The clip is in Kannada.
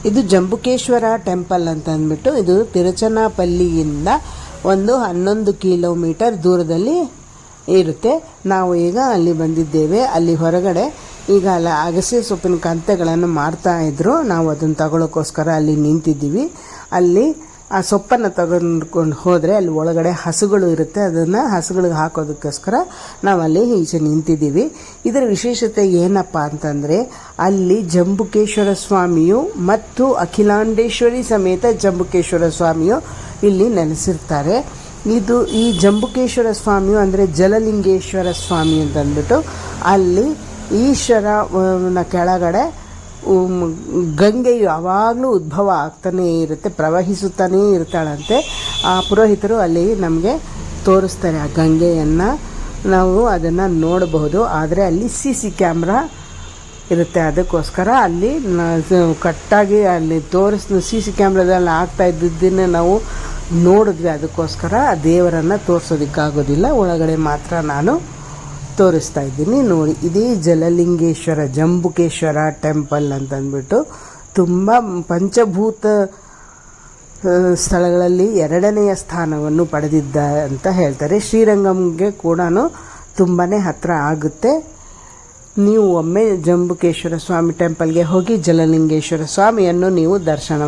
ಇದು ಜಂಬುಕೇಶ್ವರ ಟೆಂಪಲ್ ಅಂತ ಅಂದ್ಬಿಟ್ಟು ಇದು ತಿರುಚನಾಪಲ್ಲಿಯಿಂದ ಒಂದು 11 ಕಿಲೋಮೀಟರ್ ದೂರದಲ್ಲಿ ಇರುತ್ತೆ. ನಾವು ಈಗ ಅಲ್ಲಿ ಬಂದಿದ್ದೇವೆ. ಅಲ್ಲಿ ಹೊರಗಡೆ ಈಗ ಅಗಸೆ ಸೊಪ್ಪಿನ ಕಂತೆಗಳನ್ನು ಮಾರ್ತಾ ಇದ್ರು. ನಾವು ಅದನ್ನು ತಗೊಳ್ಳೋಕ್ಕೋಸ್ಕರ ಅಲ್ಲಿ ನಿಂತಿದ್ದೀವಿ. ಅಲ್ಲಿ ಆ ಸೊಪ್ಪನ್ನು ತಗೊಂಡ್ಕೊಂಡು ಹೋದರೆ ಅಲ್ಲಿ ಒಳಗಡೆ ಹಸುಗಳು ಇರುತ್ತೆ. ಅದನ್ನು ಹಸುಗಳಿಗೆ ಹಾಕೋದಕ್ಕೋಸ್ಕರ ನಾವು ಅಲ್ಲಿ ಈಚೆ ನಿಂತಿದ್ದೀವಿ. ಇದರ ವಿಶೇಷತೆ ಏನಪ್ಪ ಅಂತಂದರೆ ಅಲ್ಲಿ ಜಂಬುಕೇಶ್ವರ ಸ್ವಾಮಿಯು ಮತ್ತು ಅಖಿಲಾಂಡೇಶ್ವರಿ ಸಮೇತ ಜಂಬುಕೇಶ್ವರ ಸ್ವಾಮಿಯು ಇಲ್ಲಿ ನೆಲೆಸಿರ್ತಾರೆ. ಈ ಜಂಬುಕೇಶ್ವರ ಸ್ವಾಮಿಯು ಅಂದರೆ ಜಲಲಿಂಗೇಶ್ವರ ಸ್ವಾಮಿ ಅಂತ ಅಂದ್ಬಿಟ್ಟು ಅಲ್ಲಿ ಈಶ್ವರನ ಕೆಳಗಡೆ ಗಂಗೆಯು ಯಾವಾಗಲೂ ಉದ್ಭವ ಆಗ್ತಾನೇ ಇರುತ್ತೆ, ಪ್ರವಹಿಸುತ್ತಾನೇ ಇರ್ತಾಳಂತೆ. ಆ ಪುರೋಹಿತರು ಅಲ್ಲಿ ನಮಗೆ ತೋರಿಸ್ತಾರೆ ಆ ಗಂಗೆಯನ್ನು. ನಾವು ಅದನ್ನು ನೋಡಬಹುದು. ಆದರೆ ಅಲ್ಲಿ CC ಕ್ಯಾಮ್ರಾ ಇರುತ್ತೆ. ಅದಕ್ಕೋಸ್ಕರ ಅಲ್ಲಿ ಕಟ್ಟಾಗಿ ಅಲ್ಲಿ CC ಕ್ಯಾಮ್ರಾದಲ್ಲಿ ಆಗ್ತಾ ಇದ್ದಿದ್ದನ್ನು ನಾವು ನೋಡಿದ್ವಿ. ಅದಕ್ಕೋಸ್ಕರ ಆ ದೇವರನ್ನು ತೋರಿಸೋದಕ್ಕಾಗೋದಿಲ್ಲ. ಒಳಗಡೆ ಮಾತ್ರ ನಾನು ತೋರಿಸ್ತಾ ಇದ್ದೀನಿ ನೋಡಿ. ಇದೇ ಜಲಲಿಂಗೇಶ್ವರ ಜಂಬುಕೇಶ್ವರ ಟೆಂಪಲ್ ಅಂತಂದ್ಬಿಟ್ಟು ತುಂಬ ಪಂಚಭೂತ ಸ್ಥಳಗಳಲ್ಲಿ 2ನೆಯ ಸ್ಥಾನವನ್ನು ಪಡೆದಿದ್ದ ಅಂತ ಹೇಳ್ತಾರೆ. ಶ್ರೀರಂಗಂಗೆ ಕೂಡ ತುಂಬಾ ಹತ್ತಿರ ಆಗುತ್ತೆ. ನೀವು ಒಮ್ಮೆ ಜಂಬುಕೇಶ್ವರ ಸ್ವಾಮಿ ಟೆಂಪಲ್ಗೆ ಹೋಗಿ ಜಲಲಿಂಗೇಶ್ವರ ಸ್ವಾಮಿಯನ್ನು ನೀವು ದರ್ಶನ